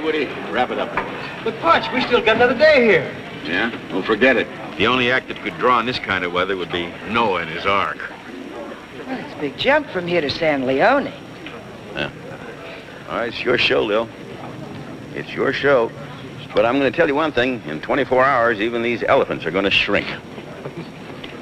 Woody. Wrap it up. But, Punch, we still got another day here. Yeah? Well, forget it. The only act that could draw in this kind of weather would be Noah and his ark. Well, it's a big jump from here to San Leone. Yeah. All right, it's your show, Lil. It's your show. But I'm going to tell you one thing. In 24 hours, even these elephants are going to shrink.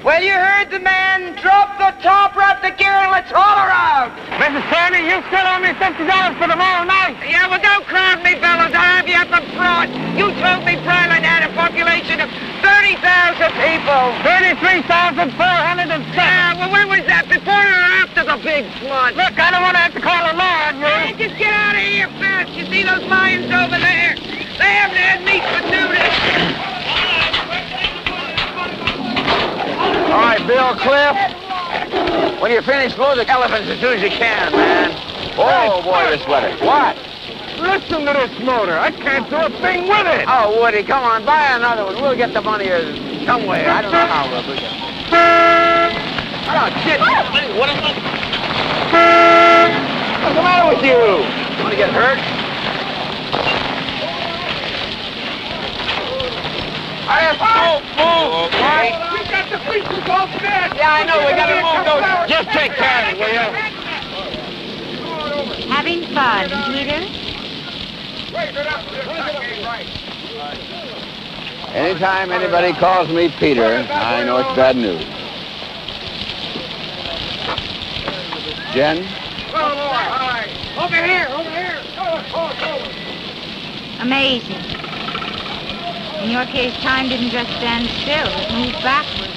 Well, you heard the man. Drop the top, wrap the gear, and let's haul around. Mrs. Sandy, you still owe me $50 for tomorrow night. Yeah, well, don't crowd me, fellas. I'll have you up a fraud. You told me Brylin had a population of 30,000 people. 33,407. Yeah, well, when was that? Before or after the big flood? Look, I don't want to have to call a law on you. Hey, just get out of here fast. You see those lions over there? They haven't had meat for 2 days. All right, Bill, Cliff. When you finish, load the elephants as soon as you can, man. Oh, boy, this weather. What? Listen to this motor. I can't do a thing with it. Oh, Woody, come on, buy another one. We'll get the money some way. I don't know how we'll do it. Oh, shit. What is it? What's the matter with you? Want to get hurt? I have move. Okay. We got the pieces all set. Yeah, I know. We got to move those. Just take care of it, will you? Having fun, Peter? Anytime anybody calls me Peter, I know it's bad news. Jen? Over here. Amazing. In your case, time didn't just stand still. It moved backwards.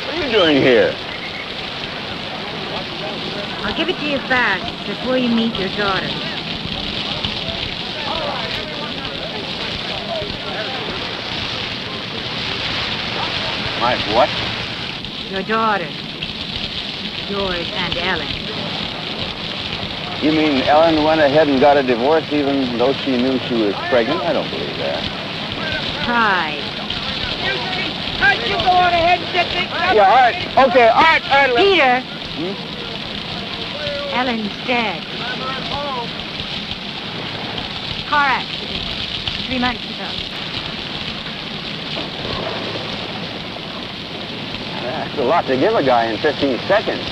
What are you doing here? I'll give it to you fast before you meet your daughter. My what? Your daughter. Yours and Ellen. You mean Ellen went ahead and got a divorce even though she knew she was pregnant? I don't believe that. Pride. You go on ahead and get this. Yeah, all right. Okay, all right. Peter! Ellen's dead. Car accident. 3 months ago. That's a lot to give a guy in 15 seconds.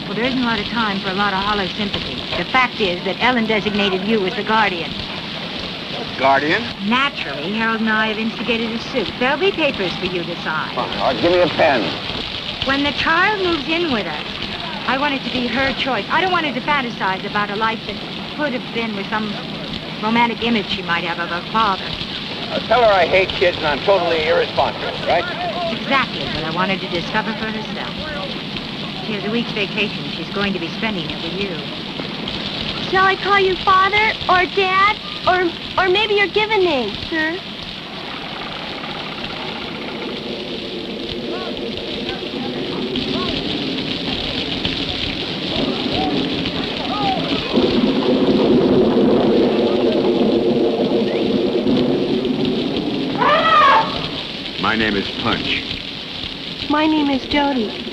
Well, there isn't a lot of time for a lot of hollow sympathy. The fact is that Ellen designated you as the guardian. Guardian? Naturally, Harold and I have instigated a suit. There'll be papers for you to sign. All right, give me a pen. When the child moves in with us, I want it to be her choice. I don't want her to fantasize about a life that could have been with some romantic image she might have of her father. Tell her I hate kids and I'm totally irresponsible, right? Exactly what I wanted to discover for herself. She has a week's vacation. She's going to be spending it with you. Shall I call you Father or Dad or maybe your given name, sir? My name is Punch. My name is Jody.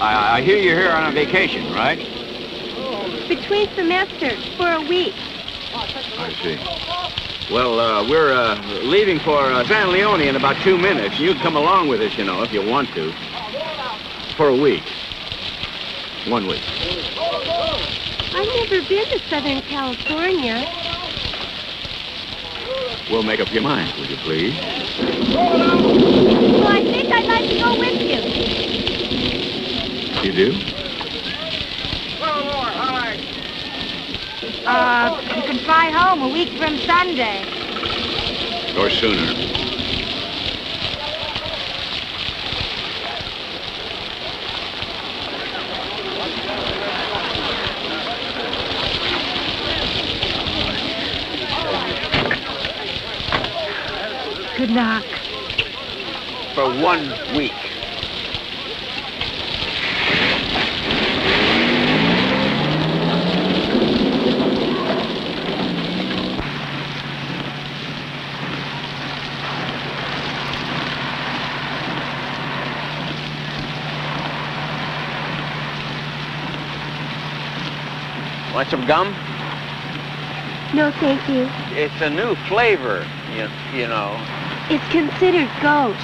I hear you're here on a vacation, right? Between semesters, for a week. I see. Well, we're leaving for San Leone in about 2 minutes. You can come along with us, you know, if you want to. For a week. 1 week. I've never been to Southern California. We'll make up your mind, will you please? Well, I think I'd like to go with you. You do? You can fly home a week from Sunday. Or sooner. Good luck. For 1 week. Want some gum? No, thank you. It's a new flavor, you know. It's considered gauche.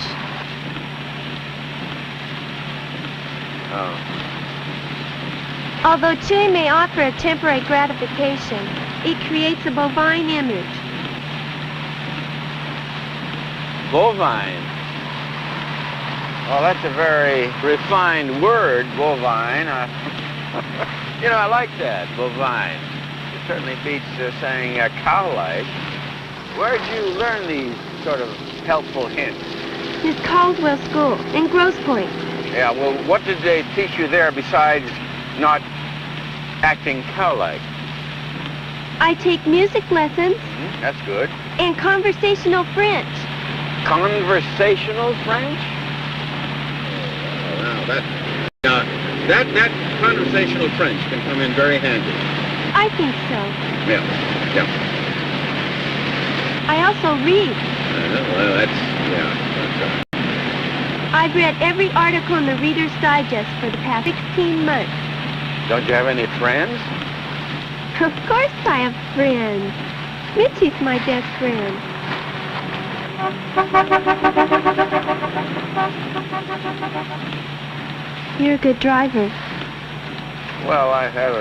Oh. Although chewing may offer a temporary gratification, it creates a bovine image. Bovine. Well, that's a very refined word, bovine. You know, I like that, bovine. It certainly beats saying cow-like. Where'd you learn these sort of helpful hints? Miss Caldwell School in Grosse Pointe. Yeah, well, what did they teach you there besides not acting cow-like? I take music lessons That's good. and conversational French. Conversational French? Wow, that conversational French can come in very handy. I think so. Yeah. I also read. Well, that's I've read every article in the Reader's Digest for the past 16 months. Don't you have any friends? Of course I have friends. Mitchie's my best friend. You're a good driver. Well, I've had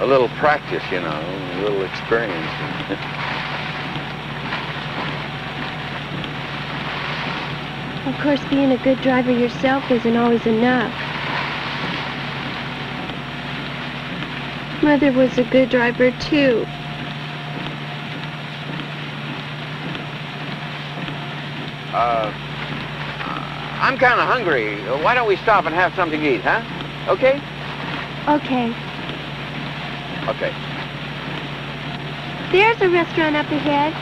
a little practice, you know, a little experience. Of course, being a good driver yourself isn't always enough. Mother was a good driver, too. I'm kind of hungry. Why don't we stop and have something to eat, huh? Okay? Okay. Okay. There's a restaurant up ahead.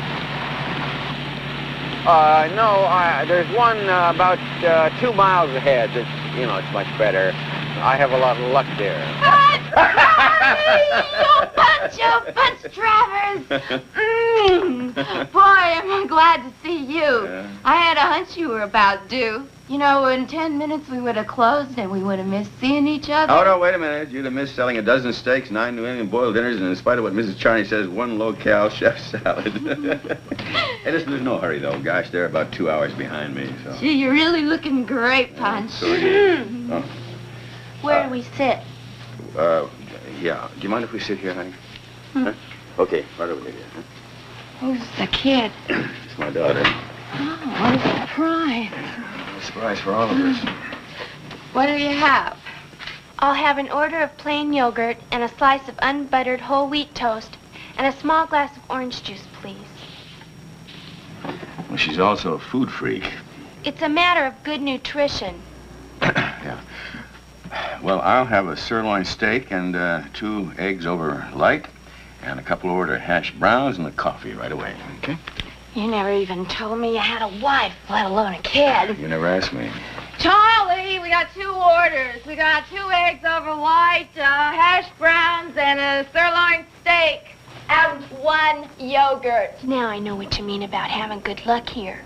No, there's one about 2 miles ahead that's, you know, it's much better. I have a lot of luck there. Punch, Travers! Boy, am I glad to see you. Yeah. I had a hunch you were about due. You know, in 10 minutes we would have closed and we would have missed seeing each other. Oh, no, wait a minute. You'd have missed selling a dozen steaks, 9 New England boiled dinners, and in spite of what Mrs. Charney says, 1 locale chef salad. Hey, listen, there's no hurry, though. Gosh, they're about 2 hours behind me, so... Gee, you're really looking great, Punch. So are you. Oh. Where do we sit? Yeah. Do you mind if we sit here, honey? Huh? Okay, right over there. Huh? Who's the kid? It's my daughter. Oh, what a surprise. A surprise for all of us. What do you have? I'll have an order of plain yogurt and a slice of unbuttered whole wheat toast and a small glass of orange juice, please. Well, she's also a food freak. It's a matter of good nutrition. Yeah. Well, I'll have a sirloin steak and 2 eggs over light and a couple order hash browns and a coffee right away, okay? You never even told me you had a wife, let alone a kid. You never asked me. Charlie, we got 2 orders. We got 2 eggs over white, hash browns, and a sirloin steak. And 1 yogurt. Now I know what you mean about having good luck here.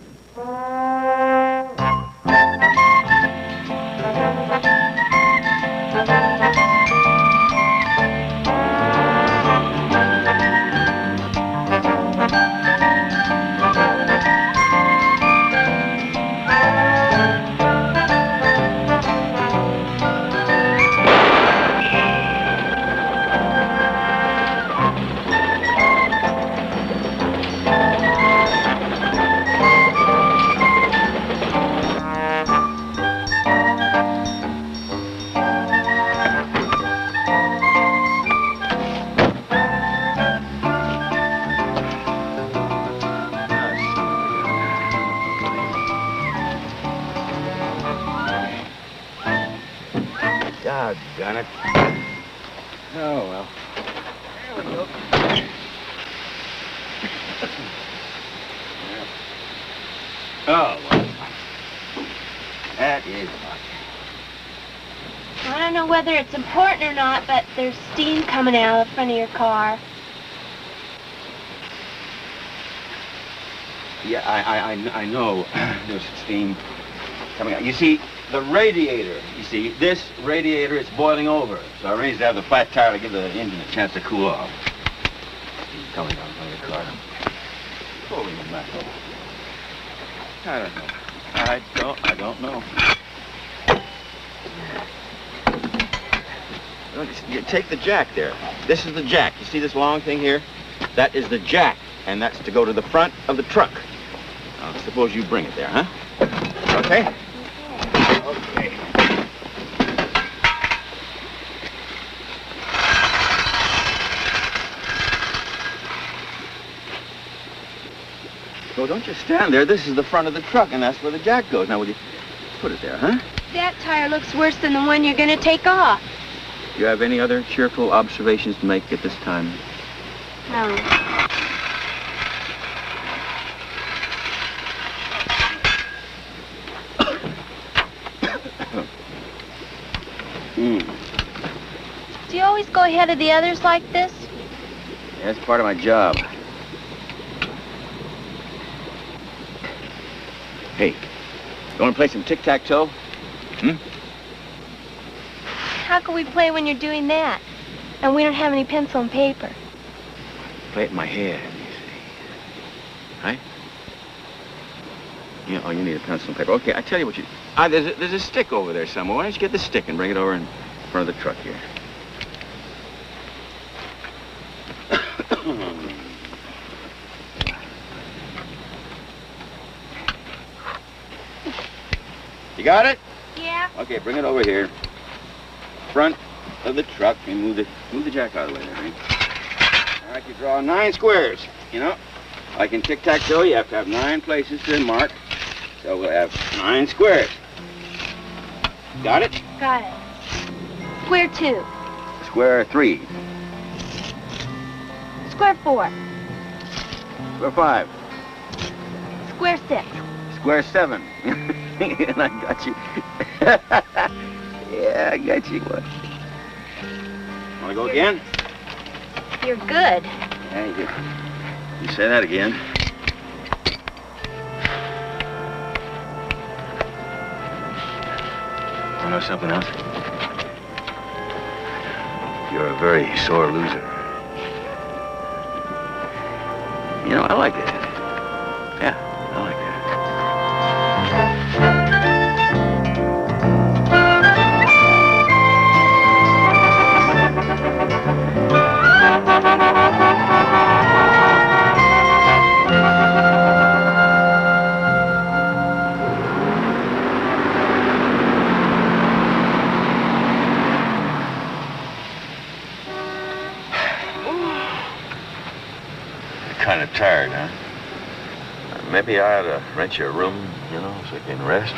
Doggone it. Oh, well. There we go. Oh, well. That is lucky. I don't know whether it's important or not, but there's steam coming out of the front of your car. Yeah, I know there's steam coming out. You see, the radiator, this radiator is boiling over. So I arranged to have the flat tire to give the engine a chance to cool off. Steam coming out of the car. Holy mackerel. I don't know. I don't know. You take the jack there. This is the jack. You see this long thing here? That is the jack, and that's to go to the front of the truck. Now, suppose you bring it there, huh? Okay? Okay. Well, don't just stand there. This is the front of the truck, and that's where the jack goes. Now, will you put it there, huh? That tire looks worse than the one you're going to take off. Do you have any other cheerful observations to make at this time? No. Do you always go ahead of the others like this? Yeah, that's part of my job. Hey, you want to play some tic-tac-toe? How can we play when you're doing that? And we don't have any pencil and paper. Play it in my head, you see. Right? Yeah, oh, you need a pencil and paper. Okay, I tell you what you... there's a stick over there somewhere. Why don't you get the stick and bring it over in front of the truck here? You got it? Yeah. Okay, bring it over here. Front of the truck and move the jack out of the way there, right? All right, you draw 9 squares, you know? Like in tic-tac-toe, you have to have 9 places to mark. So we'll have 9 squares. Got it? Got it. Square 2. Square 3. Square 4. Square 5. Square 6. Square 7. And I got you. Yeah, I got you. What? Want to go again? You're good. Yeah, you say that again. Want to know something else? You're a very sore loser. You know, I like that. Yeah, I like that. Kind of tired, huh? Maybe I ought to rent you a room, you know, so you can rest.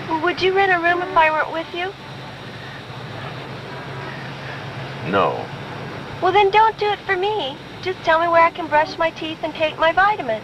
Well, would you rent a room if I weren't with you? No. Well, then don't do it for me. Just tell me where I can brush my teeth and take my vitamins.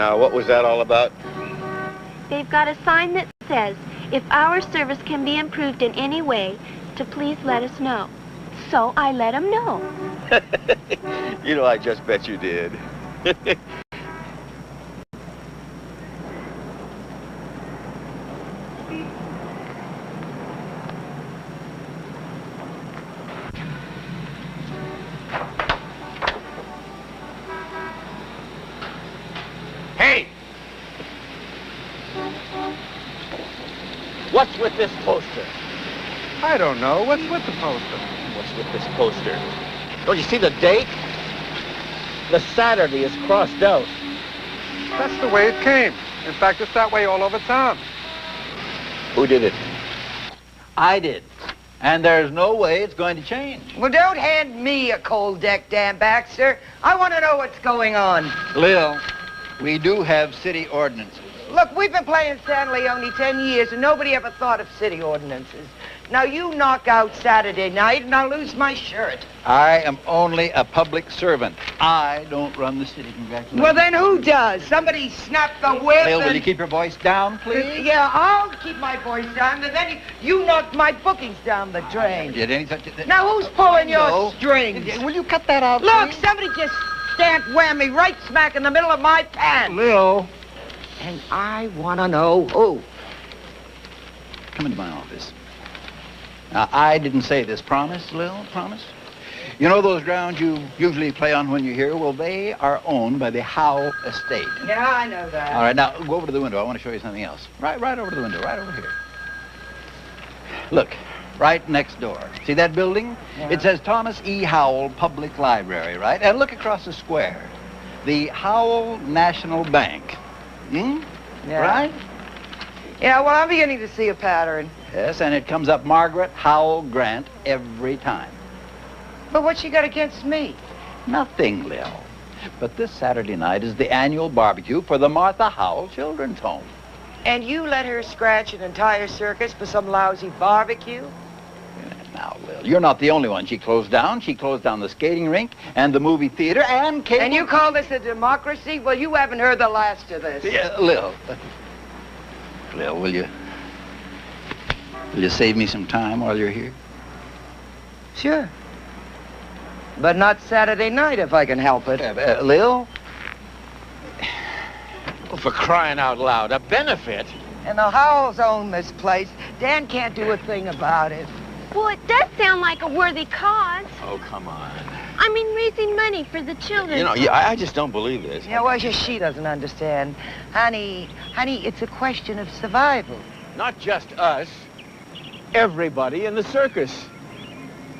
What was that all about? They've got a sign that says, if our service can be improved in any way, to please let us know. So I let them know. You know, I just bet you did. I don't know. What's with the poster? What's with this poster? Don't you see the date? The Saturday is crossed out. That's the way it came. In fact, it's that way all over town. Who did it? I did. And there's no way it's going to change. Well, don't hand me a cold deck, Dan Baxter. I want to know what's going on. Lil, we do have city ordinances. Look, we've been playing San Leone 10 years, and nobody ever thought of city ordinances. Now, you knock out Saturday night, and I'll lose my shirt. I am only a public servant. I don't run the city. Congratulations. Well, then who does? Somebody snap the whip Lil, and... will you keep your voice down, please? Yeah, I'll keep my voice down, and then you knocked my bookings down the drain. Did any such a thing? Now, who's pulling your strings? Will you cut that out, Look, please? somebody just stamped whammy right smack in the middle of my pants. Lil. And I want to know who. Come into my office. Now, I didn't say this. Promise, Lil? Promise? You know those grounds you usually play on when you're here? Well, they are owned by the Howe Estate. Yeah, I know that. All right, now, go over to the window. I want to show you something else. Right over to the window, right over here. Look, right next door. See that building? Yeah. It says Thomas E. Howell Public Library, right? And look across the square. The Howell National Bank. Hmm? Yeah. Right? Yeah, well, I'm beginning to see a pattern. Yes, and it comes up Margaret Howell Grant every time. But what's she got against me? Nothing, Lil. But this Saturday night is the annual barbecue for the Martha Howell Children's Home. And you let her scratch an entire circus for some lousy barbecue? Now, Lil, you're not the only one she closed down. She closed down the skating rink and the movie theater and cable... And you call this a democracy? Well, you haven't heard the last of this. Yeah, Lil. Lil, will you save me some time while you're here? Sure. But not Saturday night, if I can help it. Lil? Oh, for crying out loud, a benefit? And the Howells own this place. Dan can't do a thing about it. Well, it does sound like a worthy cause. Oh, come on. I mean, raising money for the children. You know, I just don't believe this. Yeah, well, she doesn't understand. Honey, it's a question of survival. Not just us. Everybody in the circus.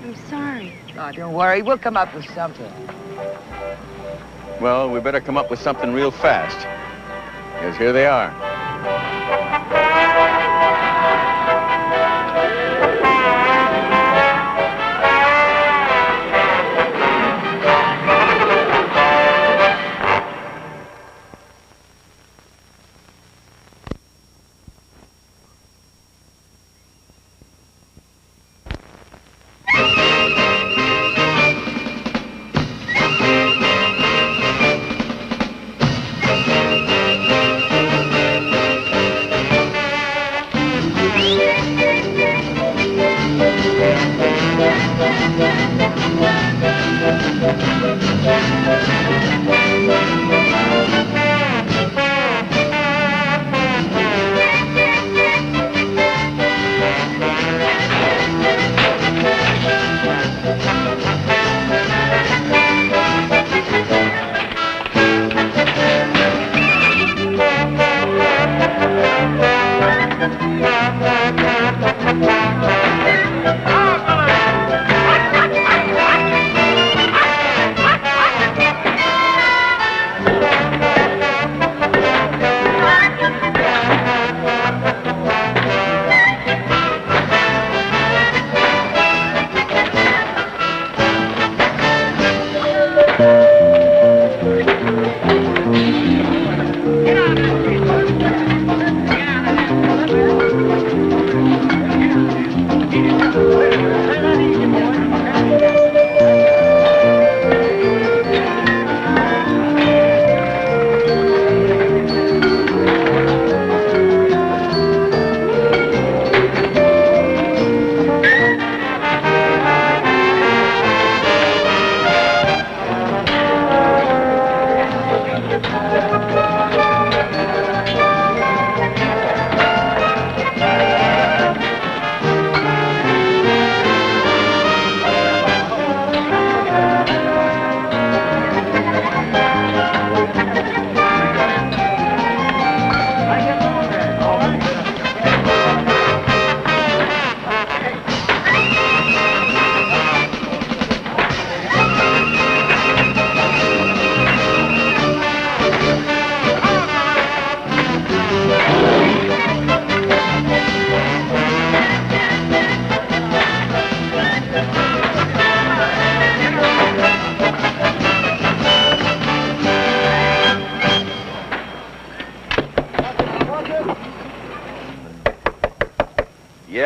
I'm sorry. Oh, don't worry. We'll come up with something. Well, we better come up with something real fast. Because here they are.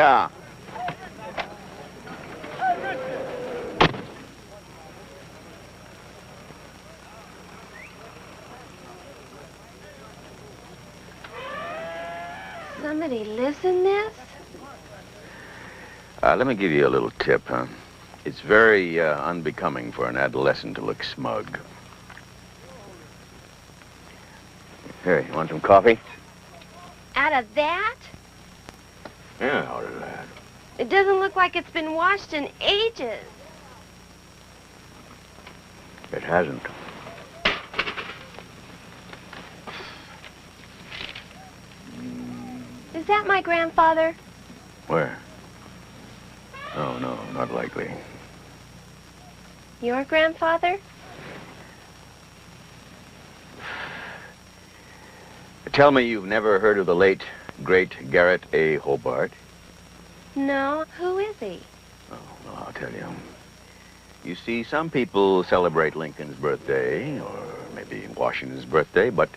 Yeah. Somebody lives in this? Let me give you a little tip, huh? It's very unbecoming for an adolescent to look smug. Here, you want some coffee? Out of that? Yeah, out of that. It doesn't look like it's been washed in ages. It hasn't. Is that my grandfather? Where? Oh, no, not likely. Your grandfather? Tell me you've never heard of the late, great Garrett A. Hobart? No. Who is he? Oh, well, I'll tell you. You see, some people celebrate Lincoln's birthday, or maybe Washington's birthday, but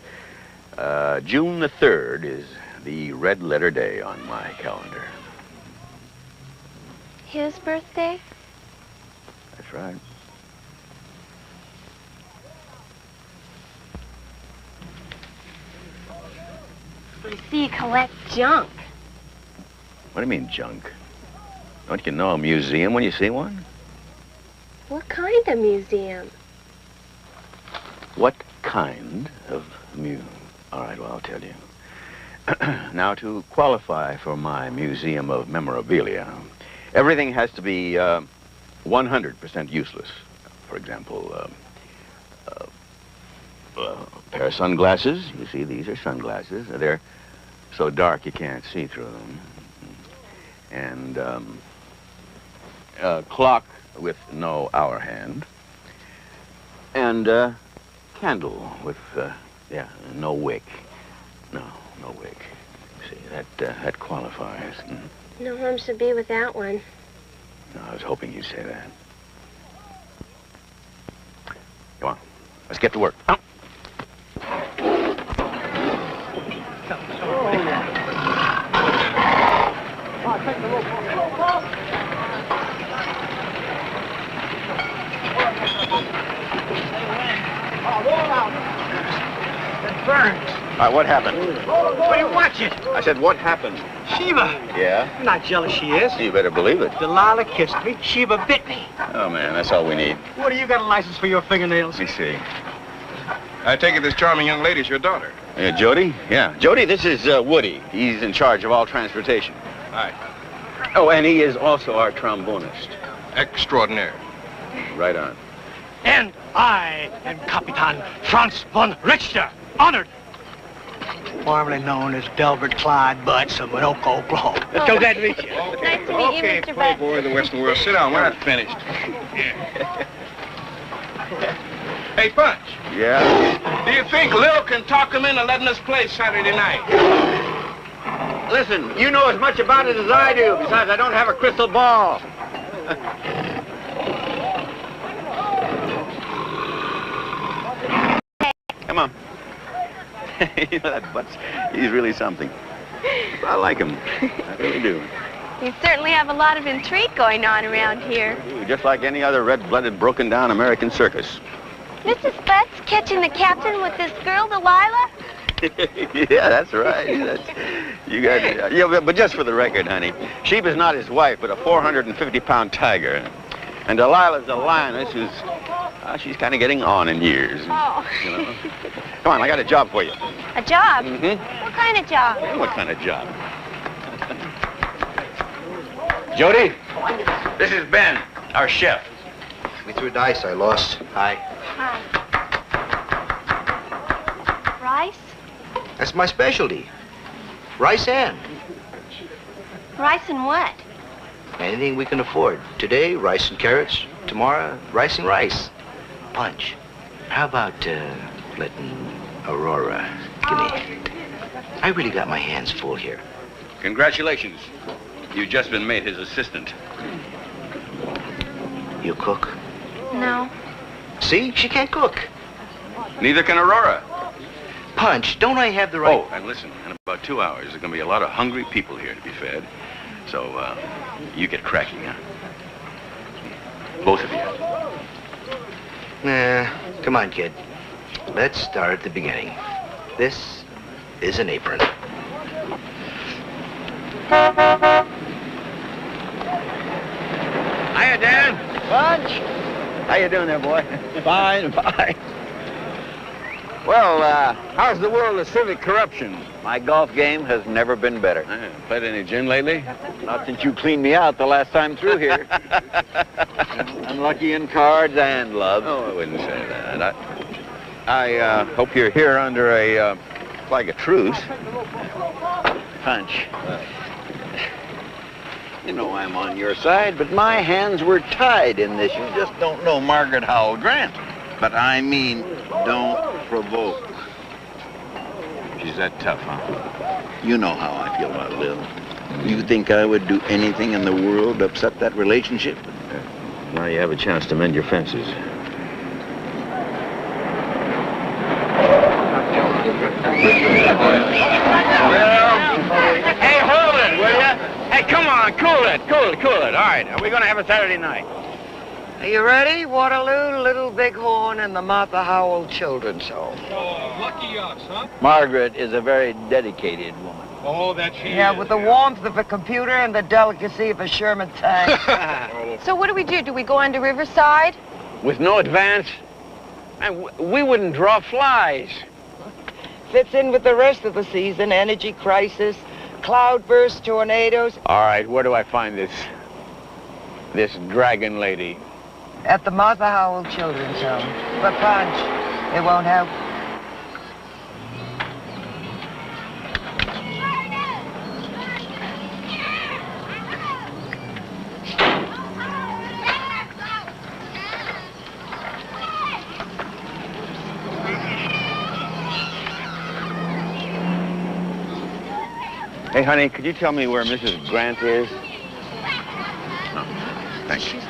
June the 3rd is the red letter day on my calendar. His birthday? That's right. I see you collect junk. What do you mean, junk? Don't you know a museum when you see one? What kind of museum? What kind of All right, well, I'll tell you. Now, to qualify for my museum of memorabilia, everything has to be 100% useless. For example, a pair of sunglasses. You see, these are sunglasses. They're so dark you can't see through them. And a clock with no hour hand. And a candle with, no wick. No wick. See, that qualifies. No one should be without one. No, I was hoping you'd say that. Come on, let's get to work. Oh. Burns. All right, what happened? What are you watching? I said, what happened? Sheba. Yeah? I'm not jealous she is. You better believe it. Delilah kissed me. Sheba bit me. Oh, man, that's all we need. What, do you got a license for your fingernails? Let me see. I take it this charming young lady's your daughter. Jody? Yeah. Jody, this is Woody. He's in charge of all transportation. Hi. Oh, and he is also our trombonist. Extraordinary. Right on. And I am Capitan Franz von Richter, honored. Formerly known as Delbert Clyde Butts of Winoka, Oklahoma. Oh. So glad to meet you. Nice to meet you, Mr. Butts. Playboy of the Western world. Sit down, we're not finished. Hey, Punch. Yeah? Do you think Lil can talk him into letting us play Saturday night? Listen, you know as much about it as I do. Besides, I don't have a crystal ball. Come on. You know that Butts, he's really something. I like him. I really do. You certainly have a lot of intrigue going on around here. Just like any other red-blooded, broken-down American circus. Mrs. Butts catching the captain with this girl, Delilah? Yeah, that's right. You got it. Yeah, but just for the record, honey, Sheba's not his wife, but a 450-pound tiger. And Delilah's a lioness who's, she's kind of getting on in years. Oh. You know? Come on, I got a job for you. A job? Mm-hmm. What kind of job? What kind of job? Jody, this is Ben, our chef. We threw dice. I lost. Hi. Hi. Rice? That's my specialty. Rice and. Rice and what? Anything we can afford. Today, rice and carrots. Tomorrow, rice and rice. Punch. How about letting Aurora give me a hand? I really got my hands full here. Congratulations. You've just been made his assistant. You cook? No. See? She can't cook. Neither can Aurora. Punch, don't I have the right... Oh, and listen, in about 2 hours, there's going to be a lot of hungry people here to be fed. So, you get cracking, huh? Both of you. Nah, come on, kid. Let's start at the beginning. This is an apron. Hiya, Dan. Bunch. How you doing there, boy? Fine, fine. Well, how's the world of civic corruption? My golf game has never been better. Played any gin lately? Not since you cleaned me out the last time through here. I'm lucky in cards and love. Oh, I wouldn't say that. I hope you're here under a flag of truce. Punch. You know I'm on your side, but my hands were tied in this. You just don't know Margaret Howell Grant. But I mean, don't provoke. She's that tough, huh? You know how I feel about Lil. You think I would do anything in the world to upset that relationship? Now you have a chance to mend your fences. Hey, hold it, will ya? Hey, come on, cool it. All right, are we going to have a Saturday night? Are you ready? Waterloo, Little Bighorn, and the Martha Howell Children's Home. Oh, lucky us, huh? Margaret is a very dedicated woman. Oh, that she Yeah, is, with the warmth of a computer and the delicacy of a Sherman tank. So what do? Do we go on to Riverside? With no advance? Man, we wouldn't draw flies. Fits in with the rest of the season. Energy crisis, cloudburst, tornadoes. All right, where do I find this dragon lady? At the Martha Howell Children's Home. But Punch, it won't help. Hey, honey, could you tell me where Mrs. Grant is? Thank you.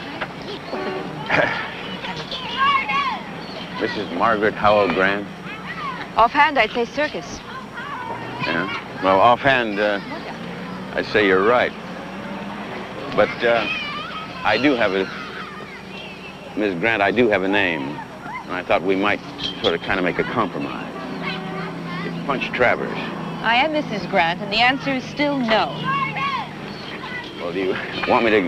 Mrs. Margaret Howell Grant? Offhand, I'd say circus. Yeah? Well, offhand, I'd say you're right. But I do have a... Miss Grant, I do have a name. And I thought we might sort of kind of make a compromise. It's Punch Travers. I am Mrs. Grant, and the answer is still no. Well, do you want me to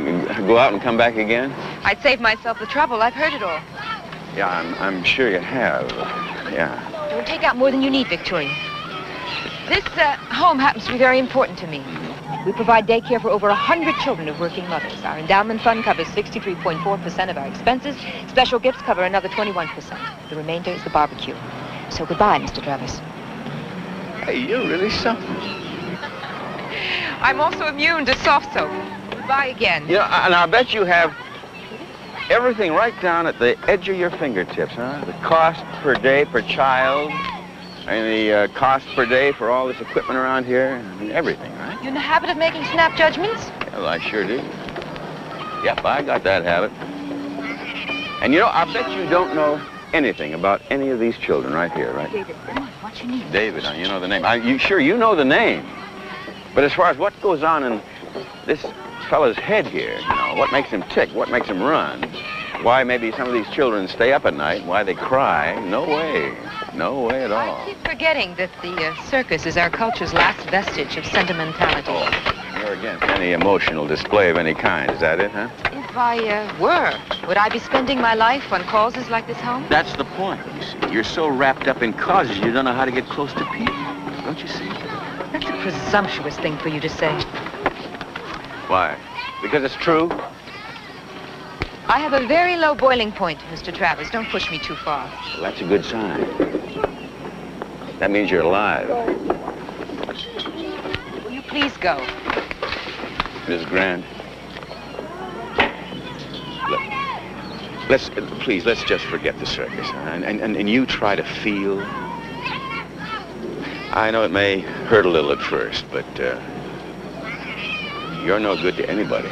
go out and come back again? I'd save myself the trouble. I've heard it all. Yeah, I'm sure you have. Yeah. Don't take out more than you need, Victoria. This home happens to be very important to me. We provide daycare for over 100 children of working mothers. Our endowment fund covers 63.4% of our expenses. Special gifts cover another 21%. The remainder is the barbecue. So goodbye, Mr. Travers. Hey, you're really something. I'm also immune to soft soap. Goodbye again. You know, and I bet you have everything right down at the edge of your fingertips, huh? The cost per day per child, and the cost per day for all this equipment around here, and everything, right? You in the habit of making snap judgments? Well, I sure do. Yep, I got that habit. And you know, I bet you don't know anything about any of these children right here, right? David, come on, what's your name? David, you know the name. You know the name. But as far as what goes on in this fella's head here, you know, what makes him tick, what makes him run, why maybe some of these children stay up at night, why they cry, no way at all. I keep forgetting that the circus is our culture's last vestige of sentimentality. Oh, you're against any emotional display of any kind, is that it, huh? If I were, would I be spending my life on causes like this home? That's the point, you see. You're so wrapped up in causes you don't know how to get close to people, don't you see? That's a presumptuous thing for you to say. Why? Because it's true? I have a very low boiling point, Mr. Travers. Don't push me too far. Well, that's a good sign. That means you're alive. Will you please go? Miss Grant. Let's just forget the circus, huh? And you try to feel. I know it may hurt a little at first, but you're no good to anybody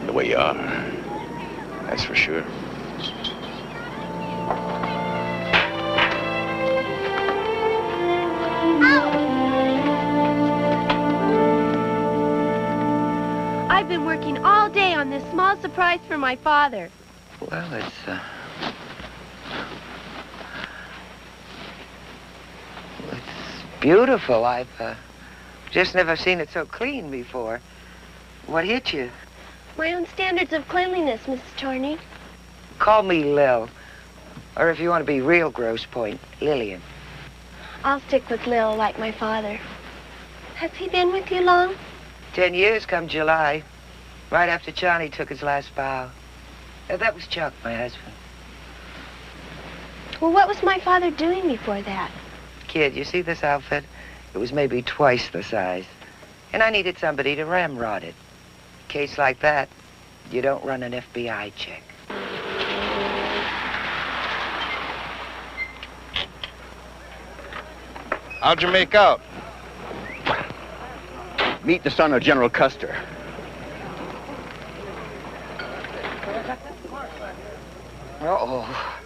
the way you are. That's for sure. surprise for my father? Well, it's beautiful. I've just never seen it so clean before. What hit you? My own standards of cleanliness, Mrs. Charney. Call me Lil. Or if you want to be real gross point, Lillian. I'll stick with Lil like my father. Has he been with you long? 10 years come July. Right after Johnny took his last bow. That was Chuck, my husband. Well, what was my father doing before that? Kid, you see this outfit? It was maybe twice the size. And I needed somebody to ramrod it. Case like that, you don't run an FBI check. How'd you make out? Meet the son of General Custer. Uh-oh.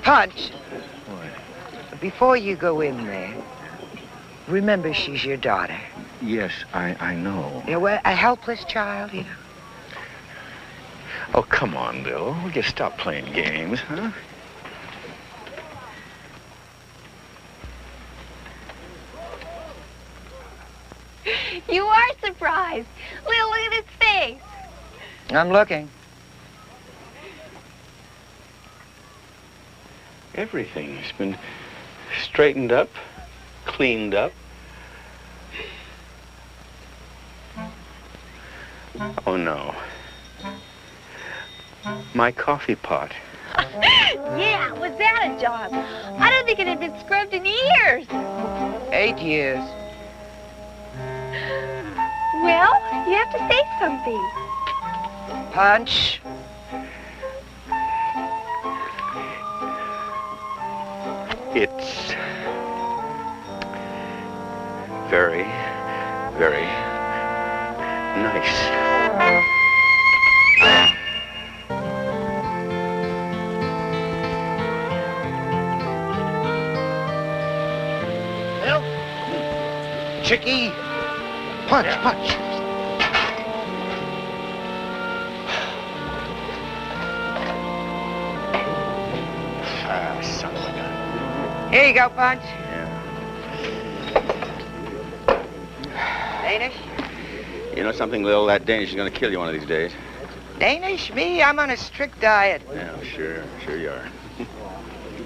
Punch. What? Before you go in there, remember she's your daughter. Yes, I know. Yeah, well, a helpless child, you know. Oh, come on, Bill. Will you stop playing games, huh? You are surprised. Lil, look at his face. I'm looking. Everything's been straightened up, cleaned up. Oh, no. My coffee pot. Yeah, was that a job? I don't think it had been scrubbed in years. 8 years. Well, you have to say something. Punch. It's very, very nice. Well, Chickie, punch, punch. Son of a gun. Here you go, Punch. Yeah. Danish? You know something, Lil? That Danish is going to kill you one of these days. Danish? Me? I'm on a strict diet. Yeah, sure you are.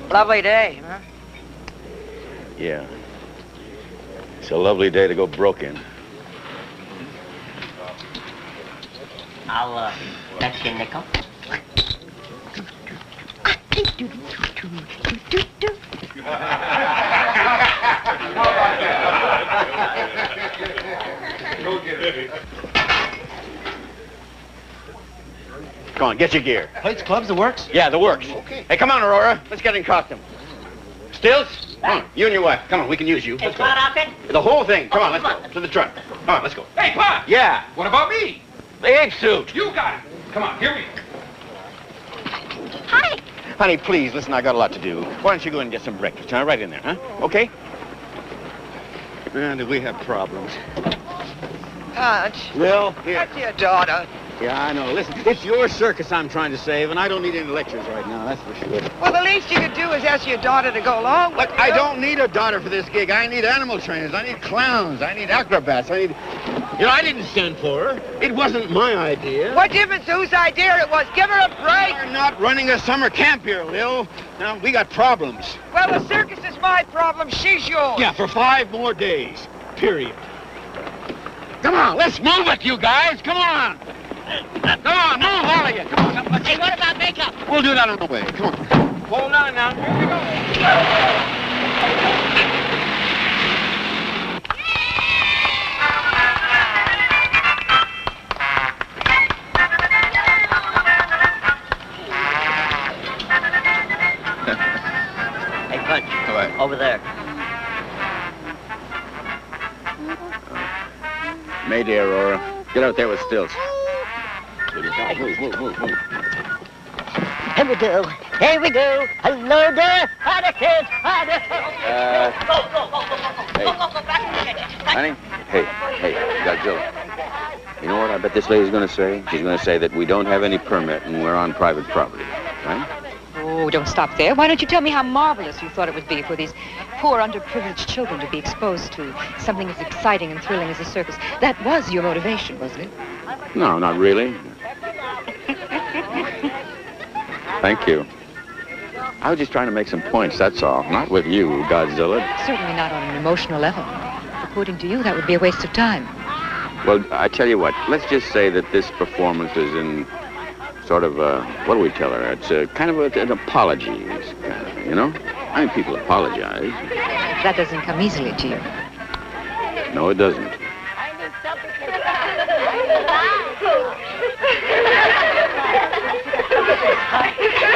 Lovely day, huh? Yeah. It's a lovely day to go broke in. I'll, that's your nickel. Come on, get your gear. Plates, clubs, the works? Yeah, the works. Okay. Hey, come on, Aurora. Let's get in costume. Stilts, come on. You and your wife. Come on, we can use you. Let's go. Outfit? The whole thing. Come on, let's go. To the truck. Come on, let's go. Hey, Pop! Yeah. What about me? The egg suit. You got it. Come on, here we go. Hi. Honey, please, listen, I got a lot to do. Why don't you go and get some breakfast, huh? Right in there, huh? Okay? Man, do we have problems. Punch. Lil, here. That's your daughter. Yeah, I know. Listen, it's your circus I'm trying to save, and I don't need any lectures right now, that's for sure. Well, the least you could do is ask your daughter to go along with Look, you. I don't need a daughter for this gig. I need animal trainers. I need clowns. I need acrobats. I need... You know, I didn't send for her. It wasn't my idea. What difference whose idea it was? Give her a break. We're not running a summer camp here, Lil. Now, we got problems. Well, the circus is my problem. She's yours. Yeah, for 5 more days. Period. Come on, let's move it, you guys. Come on. Come on, move, all of you. Come on. Hey, what about makeup? We'll do that on the way. Come on. Hold on now. Here we go. Hey, Punch. What? Over there. Mayday, Aurora. Get out there with Stilts. Move. Here we go. Here we go. Hello there. Hi there, kids. Hi there. Hey. Honey? Hey, got Joe. You know what I bet this lady's going to say? She's going to say that we don't have any permit and we're on private property, right? Oh, don't stop there. Why don't you tell me how marvelous you thought it would be for these poor, underprivileged children to be exposed to something as exciting and thrilling as a circus? That was your motivation, wasn't it? No, not really. Thank you. I was just trying to make some points, that's all. Not with you, Godzilla. Certainly not on an emotional level. According to you, that would be a waste of time. Well, I tell you what, let's just say that this performance is in sort of a, what do we tell her? It's a kind of an apology, kind of, you know? I mean, people apologize. That doesn't come easily to you. No, it doesn't.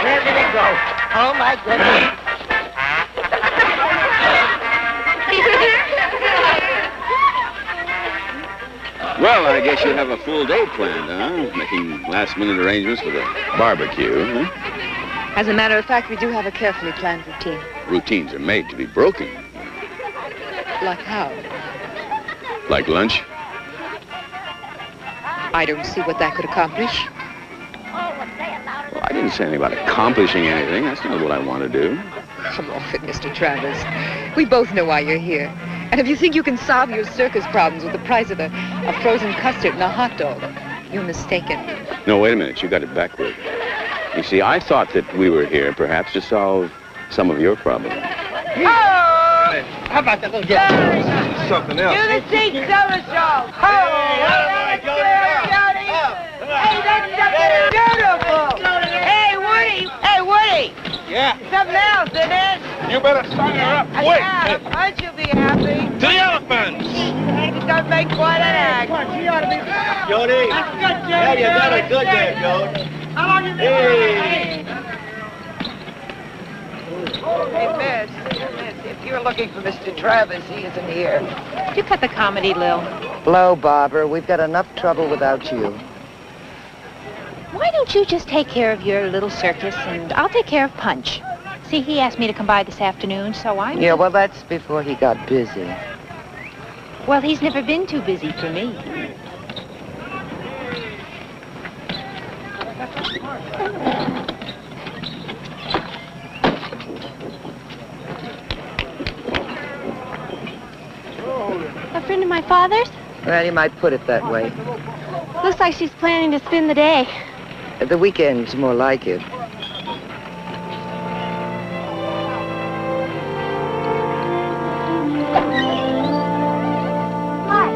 Where did it go? Oh, my goodness. Well, I guess you have a full day planned, huh? Making last-minute arrangements for the barbecue, huh? As a matter of fact, we do have a carefully planned routine. Routines are made to be broken. Like how? Like lunch? I don't see what that could accomplish. Well, I didn't say anything about accomplishing anything. That's not what I want to do. Come off it, Mr. Travers. We both know why you're here. And if you think you can solve your circus problems with the price of a frozen custard and a hot dog, you're mistaken. No, wait a minute. You got it backward. You see, I thought that we were here, perhaps, to solve some of your problems. Oh! How about that little girl? Something else. Do the seat solo show. Oh, hey, Jody. Hey, that's something beautiful. Hey, Woody. Hey, Woody. Yeah? Something else, isn't it? You better sign her up quick. Yeah, aren't you be happy? To the elephants. It does make quite an act. She ought to be... Jody. That's good, Jody. Yeah, you got it good there, Jody. How long you been? Hey, miss, if you're looking for Mr. Travers, he isn't here. You cut the comedy, Lil. Blow, Barbara. We've got enough trouble without you. Why don't you just take care of your little circus, and I'll take care of Punch. See, he asked me to come by this afternoon, so I... Yeah, well, that's before he got busy. Well, he's never been too busy for me. A friend of my father's? Well, you might put it that way. Looks like she's planning to spend the day. The weekend's more like it. Hi.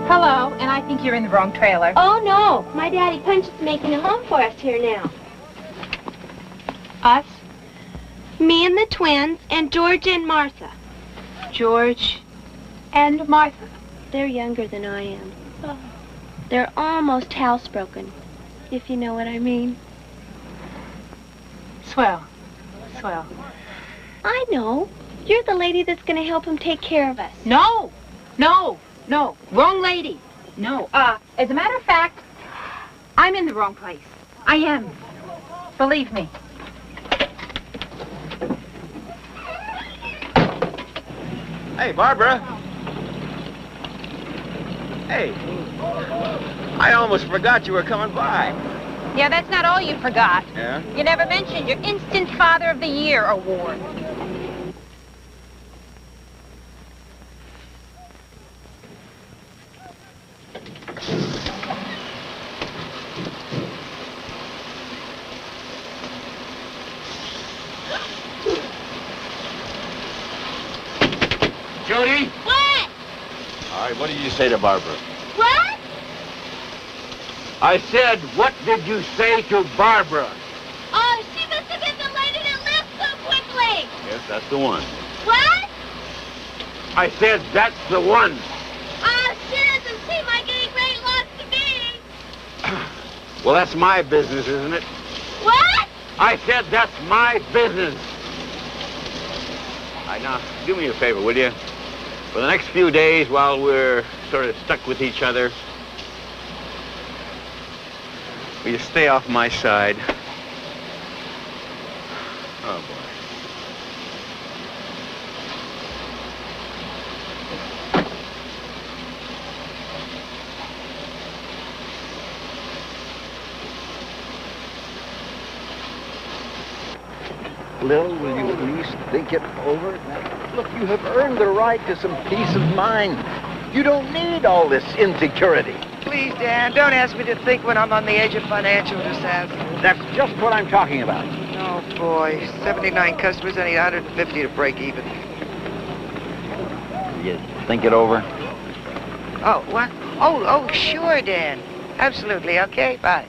Hello, and I think you're in the wrong trailer. Oh, no. My daddy Punch is making a home for us here now. Us? Me and the twins, and George and Martha. George and Martha. They're younger than I am. Oh. They're almost housebroken, if you know what I mean. Swell. Swell. I know. You're the lady that's going to help him take care of us. No. No. No. Wrong lady. No. As a matter of fact, I'm in the wrong place. I am. Believe me. Hey, Barbara. Hey. I almost forgot you were coming by. Yeah, that's not all you forgot. Yeah? You never mentioned your Instant Father of the Year award. Jody? What? All right, what did you say to Barbara? What? I said, what did you say to Barbara? Oh, she must have been the lady that left so quickly. Yes, that's the one. What? I said, that's the one. Oh, she doesn't seem like any great loss to me. Well, that's my business, isn't it? What? I said, that's my business. All right, now, do me a favor, will you? For the next few days, while we're sort of stuck with each other, will you stay off my side? Oh, boy. Lil, will you at least think it over? Look, you have earned the right to some peace of mind. You don't need all this insecurity. Please, Dan, don't ask me to think when I'm on the edge of financial disaster. That's just what I'm talking about. Oh, boy. 79 customers, I need 150 to break even. You think it over? Oh, what? Oh, sure, Dan. Absolutely. Okay, bye.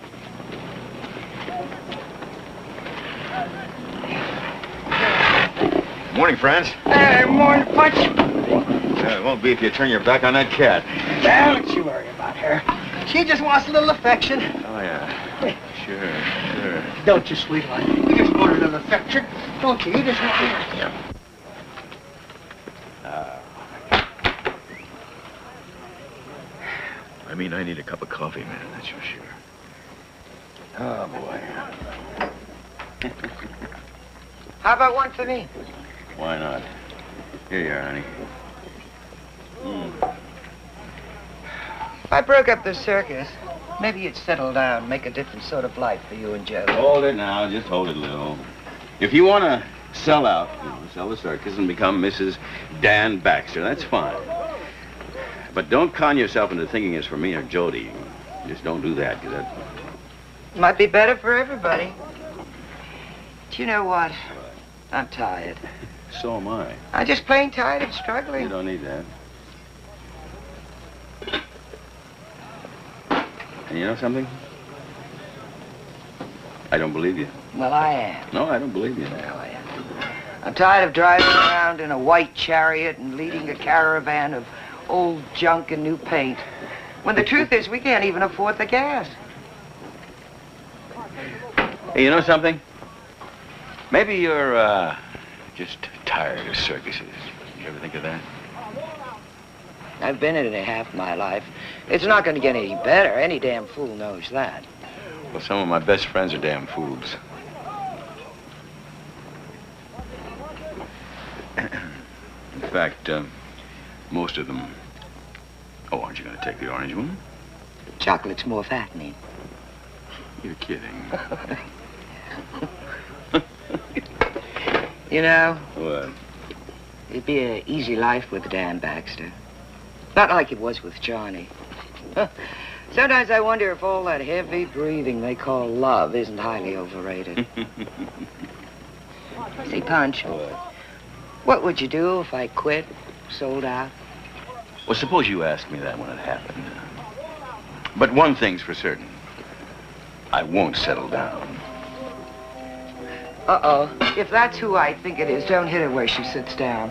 Morning, Franz. Hey, morning, Punch. It won't be if you turn your back on that cat. Don't you worry about her. She just wants a little affection. Oh, yeah. Sure. Don't you, sweetheart? You just want a little affection, don't you? You just want... Yeah. I need a cup of coffee, man, that's for sure. Oh, boy. How about one for me? Why not? Here you are, honey. If I broke up the circus, maybe you'd settle down, make a different sort of life for you and Jody. Hold it now, just hold it, Lil. If you want to sell out, sell the circus and become Mrs. Dan Baxter, that's fine. But don't con yourself into thinking it's for me or Jody. Just don't do that, because that... Might be better for everybody. Do you know what? I'm tired. So am I. I'm just plain tired of struggling. You don't need that. And you know something? I don't believe you. Well, I am. No, I don't believe you. No, I am. I'm tired of driving around in a white chariot and leading a caravan of old junk and new paint, when the truth is we can't even afford the gas. Hey, you know something? Maybe you're, just tired of circuses. You ever think of that? I've been in it half my life. It's not going to get any better. Any damn fool knows that. Well, some of my best friends are damn fools. In fact, most of them... Oh, aren't you going to take the orange one? Chocolate's more fattening. You're kidding. You know... What? It'd be an easy life with Dan Baxter. Not like it was with Johnny. Sometimes I wonder if all that heavy breathing they call love isn't highly overrated. See, Punch, what would you do if I quit, sold out? Well, suppose you asked me that when it happened. But one thing's for certain. I won't settle down. Uh-oh. If that's who I think it is, don't hit her where she sits down.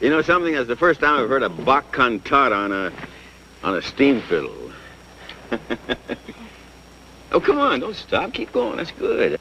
You know something? That's the first time I've heard a Bach cantata on a steam fiddle. Oh, come on, don't stop. Keep going. That's good.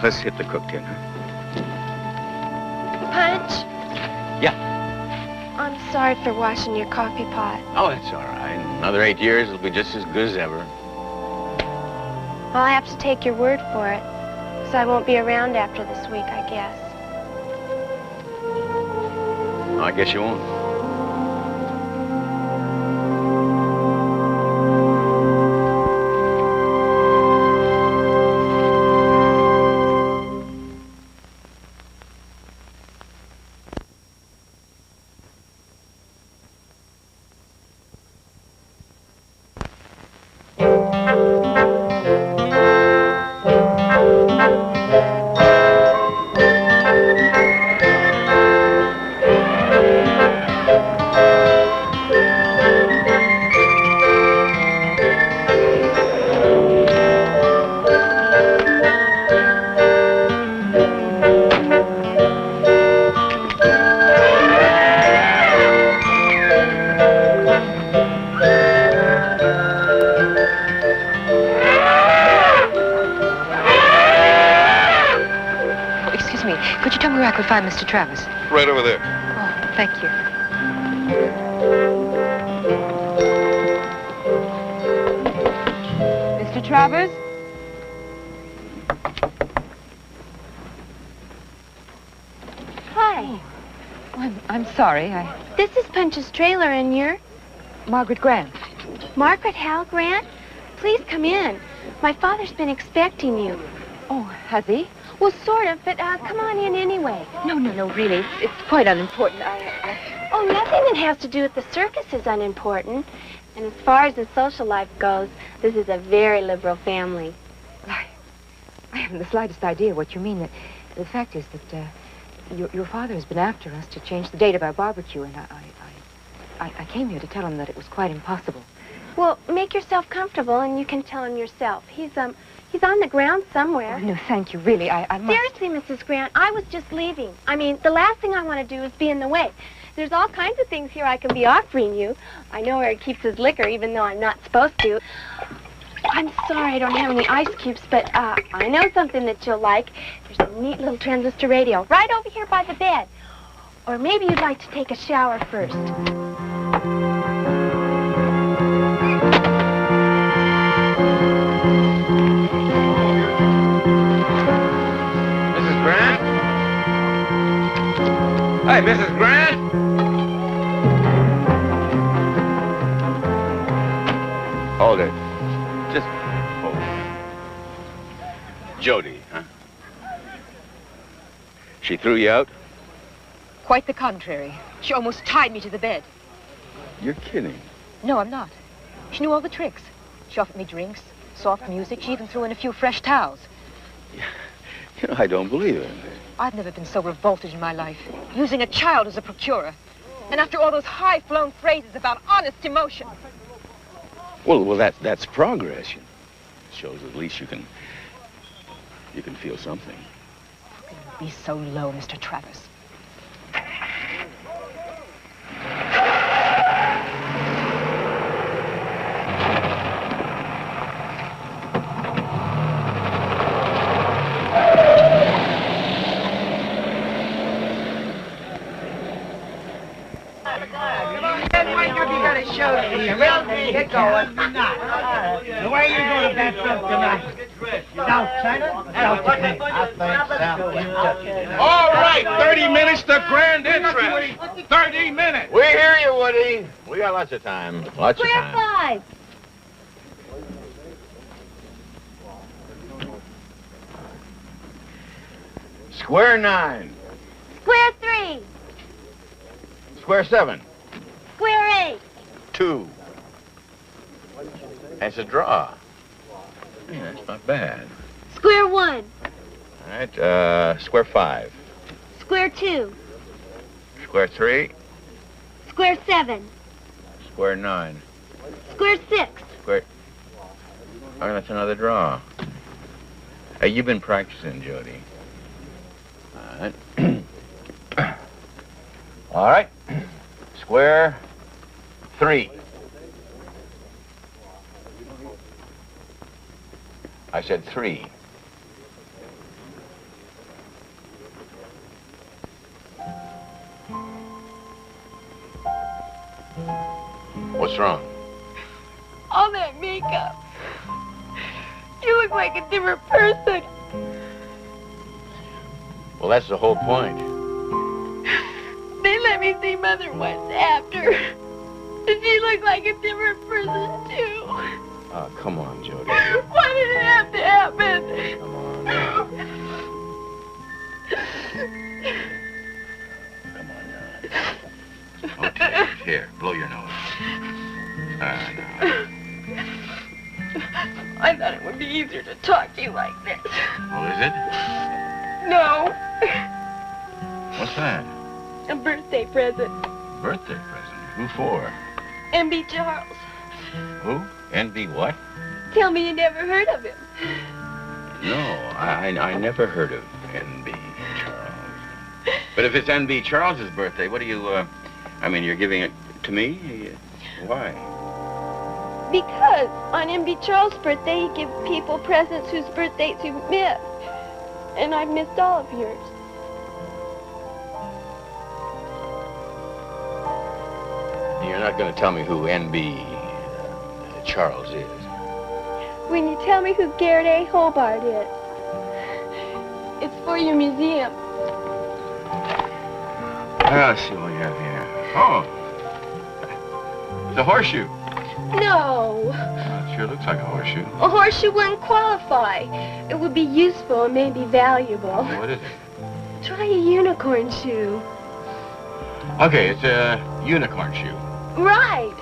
let's hit the cook tin, huh? Punch? Yeah. I'm sorry for washing your coffee pot. Oh, that's all right. Another 8 years, it'll be just as good as ever. I'll have to take your word for it, because I won't be around after this week, I guess. I guess you won't. Find Mr. Travers. Right over there. Oh, thank you. Mr. Travers? Hi. Oh, I'm sorry. This is Punch's trailer, and you're? Margaret Grant. Margaret Hal Grant? Please come in. My father's been expecting you. Oh, has he? Well, sort of, but come on in anyway. No, really. It's quite unimportant. Oh, nothing that has to do with the circus is unimportant. And as far as the social life goes, this is a very liberal family. I haven't the slightest idea what you mean. The fact is that your father has been after us to change the date of our barbecue, and I came here to tell him that it was quite impossible. Well, make yourself comfortable, and you can tell him yourself. He's on the ground somewhere. Oh, no, thank you, really. I must... Seriously, Mrs. Grant, I was just leaving. I mean, the last thing I want to do is be in the way. There's all kinds of things here I can be offering you. I know where he keeps his liquor, even though I'm not supposed to. I'm sorry I don't have any ice cubes, but I know something that you'll like. There's a neat little transistor radio right over here by the bed. Or maybe you'd like to take a shower first. Hey, Mrs. Grant? Hold it. Just hold it. Jody, huh? She threw you out? Quite the contrary. She almost tied me to the bed. You're kidding. No, I'm not. She knew all the tricks. She offered me drinks, soft music. She even threw in a few fresh towels. You know, I don't believe it. I've never been so revolted in my life. Using a child as a procurer. And after all those high-flown phrases about honest emotion. Well, that's progress. It shows at least you can feel something. How can you be so low, Mr. Travers? Get going. The way you're going to bet up tonight. South China? South Japan? I think South. All right, 30 minutes to grand entrance. 30 minutes. We hear you, Woody. We got lots of time. Lots of time. Square 5. Square 9. Square 3. Square 7. Square 8. 2. That's a draw. Yeah, that's not bad. Square 1. All right, square 5. Square 2. Square 3. Square 7. Square 9. Square 6. Square... Oh, that's another draw. Hey, you've been practicing, Jody. All right. All right. Square 3. I said 3. that makeup. You look like a different person. Well, that's the whole point. They let me see Mother once after. And she looked like a different person, too. Oh, come on, Jody. Why did it have to happen? Come on. Come on now. Okay, here, blow your nose. Now. I thought it would be easier to talk to you like this. Oh, is it? No. What's that? A birthday present. Birthday present? Who for? M.B. Charles. Who? N.B. what? Tell me you never heard of him. No, I never heard of N.B. Charles. But if it's N.B. Charles's birthday, what do you, I mean, you're giving it to me? Why? Because on M.B. Charles' birthday, he gives people presents whose birthdays you missed. And I've missed all of yours. You're not going to tell me who N.B. Charles is. When you tell me who Garrett A. Hobart is, it's for your museum. Let's see what we have here. Oh, it's a horseshoe. No. Well, it sure looks like a horseshoe. A horseshoe wouldn't qualify. It would be useful and maybe valuable. What is it? Try a unicorn shoe. Okay, it's a unicorn shoe. Right.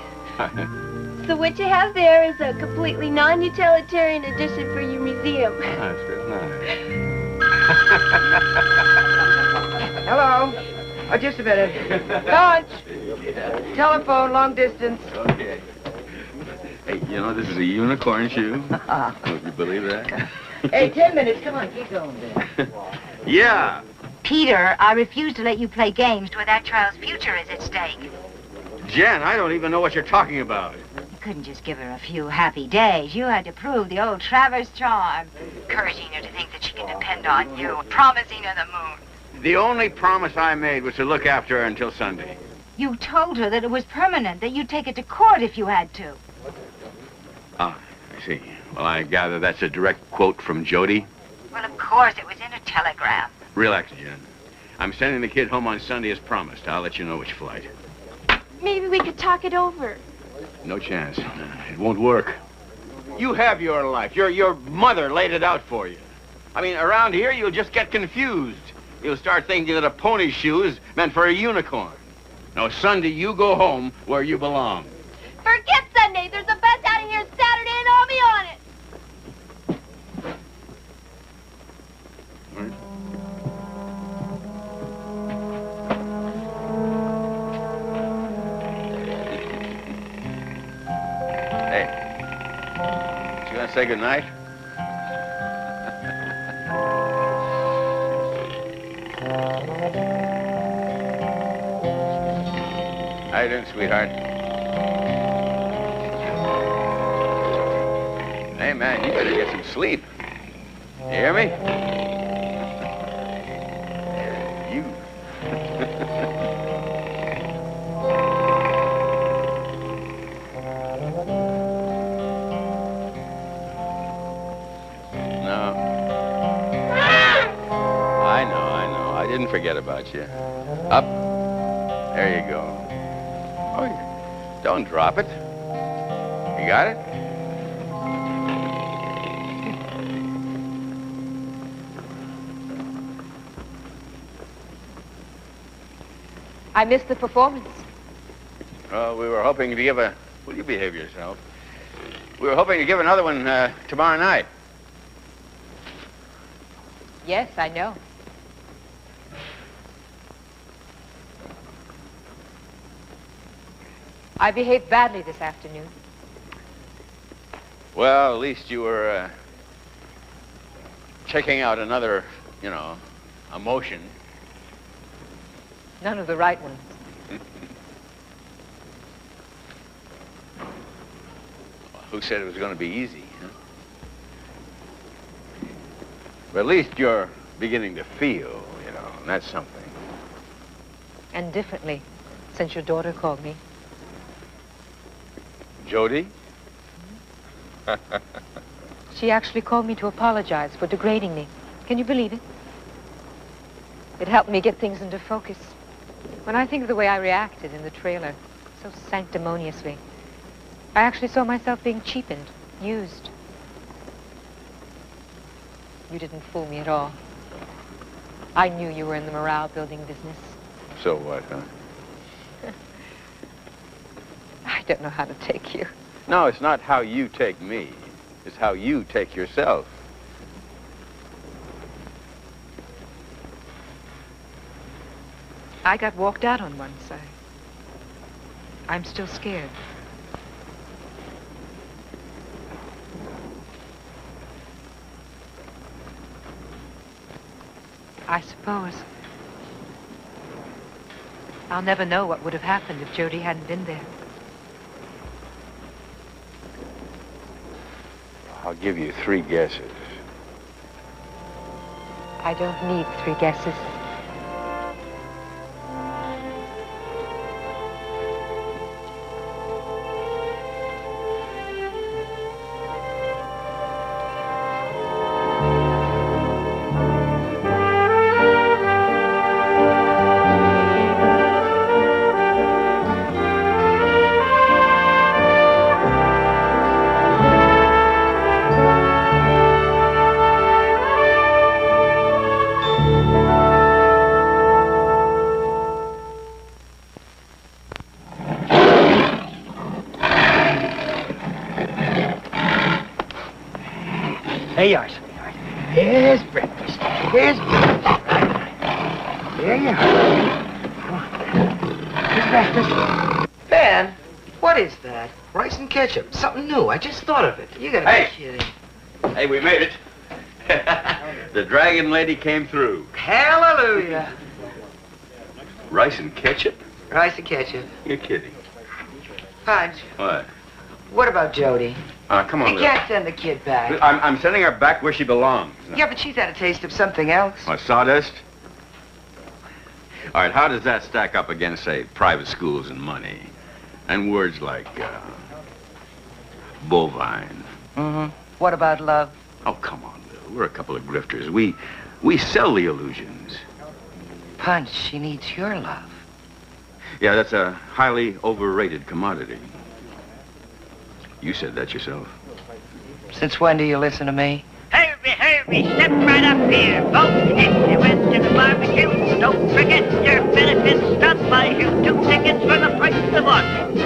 So what you have there is a completely non-utilitarian addition for your museum. That's real nice. Hello. Oh, just a minute. Launch. Telephone, long distance. Okay. Hey, you know, this is a unicorn shoe. Would you believe that? Hey, 10 minutes. Come on, keep going there. Yeah. Peter, I refuse to let you play games where that child's future is at stake. Jen, I don't even know what you're talking about. You couldn't just give her a few happy days. You had to prove the old Travers charm. Encouraging her to think that she can depend on you. Promising her the moon. The only promise I made was to look after her until Sunday. You told her that it was permanent, that you'd take it to court if you had to. Ah, I see. Well, I gather that's a direct quote from Jody. Well, of course, it was in a telegram. Relax, Jen. I'm sending the kid home on Sunday as promised. I'll let you know which flight. Maybe we could talk it over. No chance. It won't work. You have your life. Your mother laid it out for you. I mean, around here, you'll just get confused. You'll start thinking that a pony shoe is meant for a unicorn. Now, Sunday, you go home where you belong. Forget Sunday. There's a bus out of here Saturday and I'll be on it. Hey, you gonna say goodnight? How you doing, sweetheart? Hey, man, you better get some sleep. You hear me? You. No. I know. I didn't forget about you. Up. There you go. Oh, don't drop it. You got it? I missed the performance. Well, we were hoping to give a... Will you behave yourself? We were hoping to give another one tomorrow night. Yes, I know. I behaved badly this afternoon. Well, at least you were checking out another, emotion. None of the right ones. Who said it was going to be easy, huh? But at least you're beginning to feel, and that's something. And differently, since your daughter called me. Jody? She actually called me to apologize for degrading me. Can you believe it? It helped me get things into focus. When I think of the way I reacted in the trailer, so sanctimoniously, I actually saw myself being cheapened, used. You didn't fool me at all. I knew you were in the morale-building business. So what, huh? I don't know how to take you. No, it's not how you take me. It's how you take yourself. I got walked out on once. I'm still scared. I suppose I'll never know what would have happened if Jody hadn't been there. I'll give you 3 guesses. I don't need 3 guesses. Here you are, sweetheart. Here's breakfast. Here's breakfast. Right. Here you are. Come on. Here's breakfast. Ben, what is that? Rice and ketchup. Something new. I just thought of it. You gotta be kidding. Hey, we made it. The dragon lady came through. Hallelujah. Rice and ketchup? Rice and ketchup. You're kidding. Punch. What? What about Jody? Come on, You Lil. can't send the kid back. I'm sending her back where she belongs. Yeah, but she's had a taste of something else. What, sawdust? All right, how does that stack up against, say, private schools and money? And words like, bovine. Mm-hmm. What about love? Oh, come on, Lil. We're a couple of grifters. We sell the illusions. Punch, she needs your love. Yeah, that's a highly overrated commodity. You said that yourself. Since when do you listen to me? Hurry, step right up here, folks. If you went to the barbecue, don't forget your benefits. Stop by you 2 tickets for the price of 1.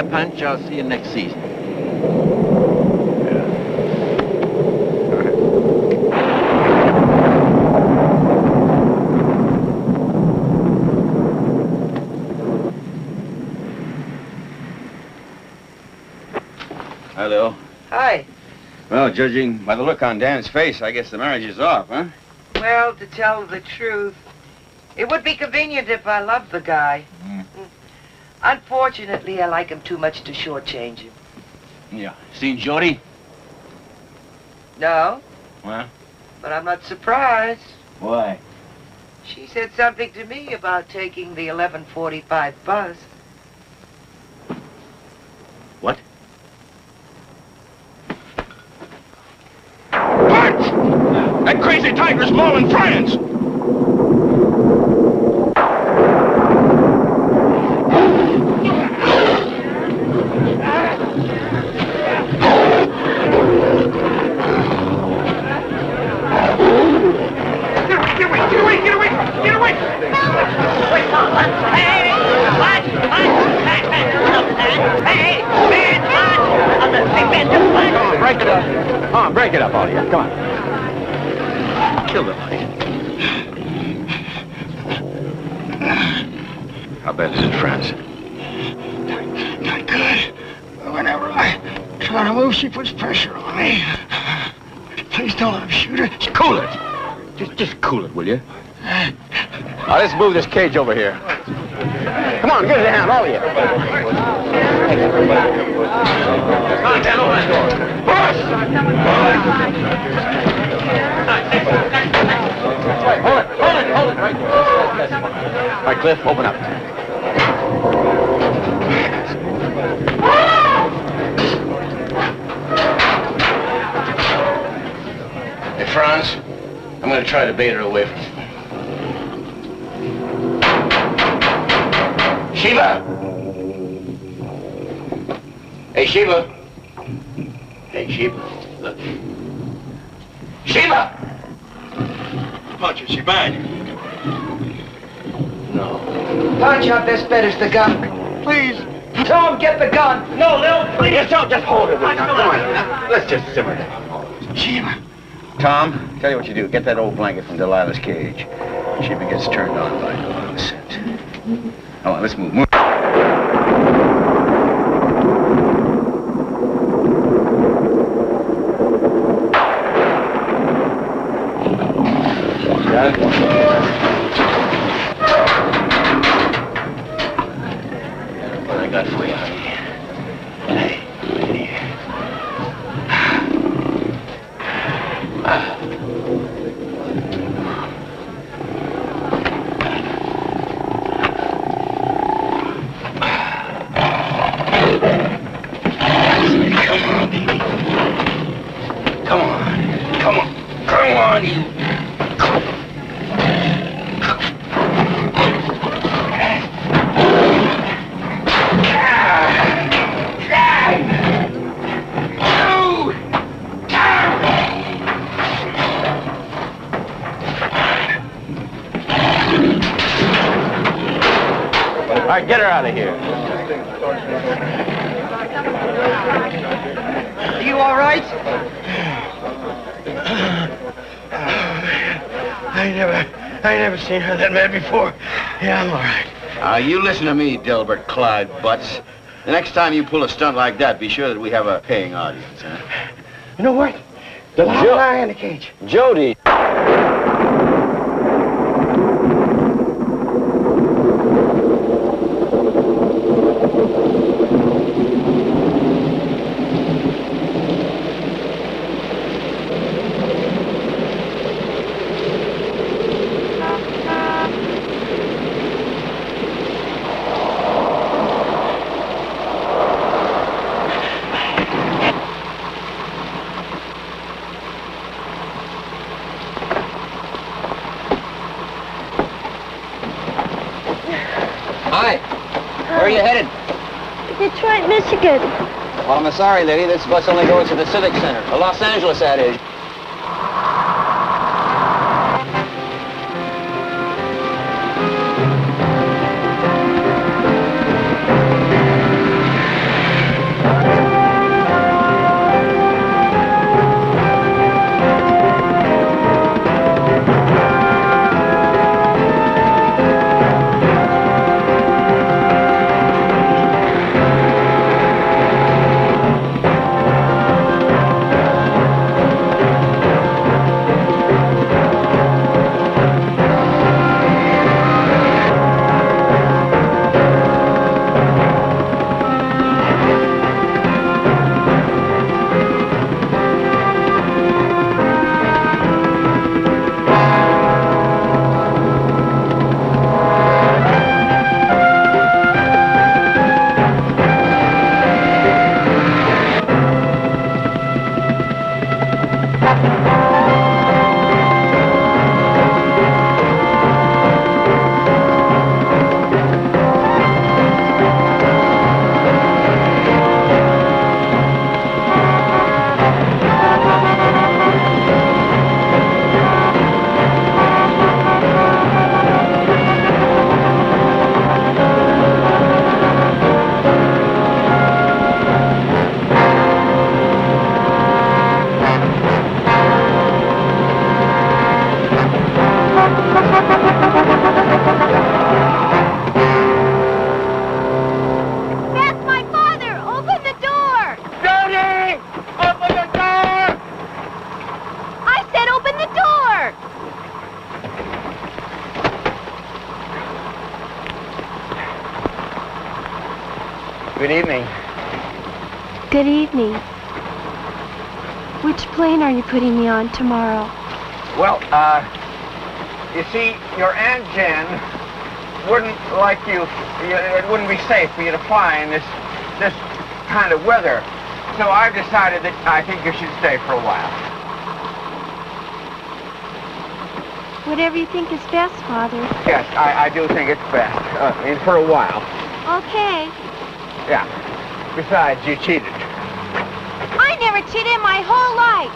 Goodbye, Punch. I'll see you next season. Hello. Hi. Well, judging by the look on Dan's face, I guess the marriage is off, huh? Well, to tell the truth, it would be convenient if I loved the guy. Unfortunately, I like him too much to shortchange him. Yeah. Seen Jody? No, Well, but I'm not surprised. why? She said something to me about taking the 11:45 bus. What? That crazy tiger's mauling Franz! Come on, break it up, all of you. Come on. Kill the light. How bad is it, Franz? Not good. Whenever I try to move, she puts pressure on me. Please don't let him shoot her. Cool it. Just cool it, will you? Now, let's move this cage over here. Come on, give it a hand, all of you. Come on, Dan, open that door. Hold it. Right there. All right, Cliff, open up. Hey, Franz, I'm going to try to bait her away from you. Sheila! Hey, Sheila! Hey, Sheila, look. Sheila! Punch, is she bad? No. Punch out this bed is the gun. Please. Tell him get the gun. No, Lil, please. Just hold it. Come on. Let's just simmer down. Sheila. Tom, tell you what you do. Get that old blanket from Delilah's cage. She gets turned on by no scent. Come on, let's move. What I got for you, honey? Hey, here. Come on, you. All right, get her out of here. Are you all right? I never seen her that mad before. Yeah, I'm all right. You listen to me, Delbert Clyde Butts. The next time you pull a stunt like that, be sure that we have a paying audience, huh? You know what? The lie in the cage. Jody. Detroit, Michigan. Well, I'm sorry, lady. This bus only goes to the Civic Center. Los Angeles, that is. Good evening. Good evening. Which plane are you putting me on tomorrow? Well, you see, your Aunt Jen wouldn't like you, it wouldn't be safe for you to fly in this kind of weather. So I've decided that I think you should stay for a while. Whatever you think is best, Father. Yes, I do think it's best, and for a while. Okay. Yeah. Besides, you cheated. I never cheated my whole life.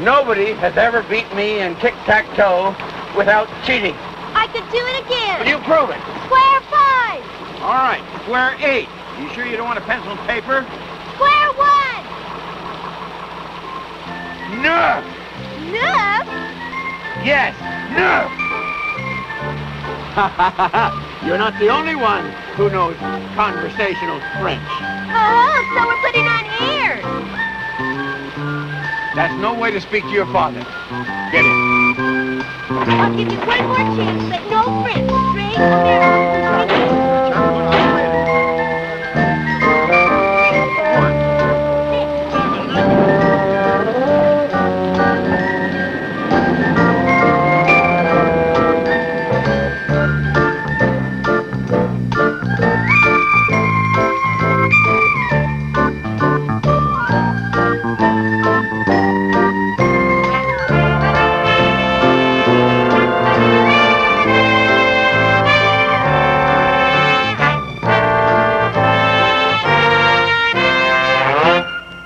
Nobody has ever beat me in tic-tac-toe without cheating. I could do it again. Will you prove it? Square 5. All right, square 8. You sure you don't want a pencil and paper? Square 1. No! Nuff? Yes, no! You're not the only one who knows conversational French. Oh, so we're putting on airs. That's no way to speak to your father. Get in. I'll give you one more chance, but no French. Straight American.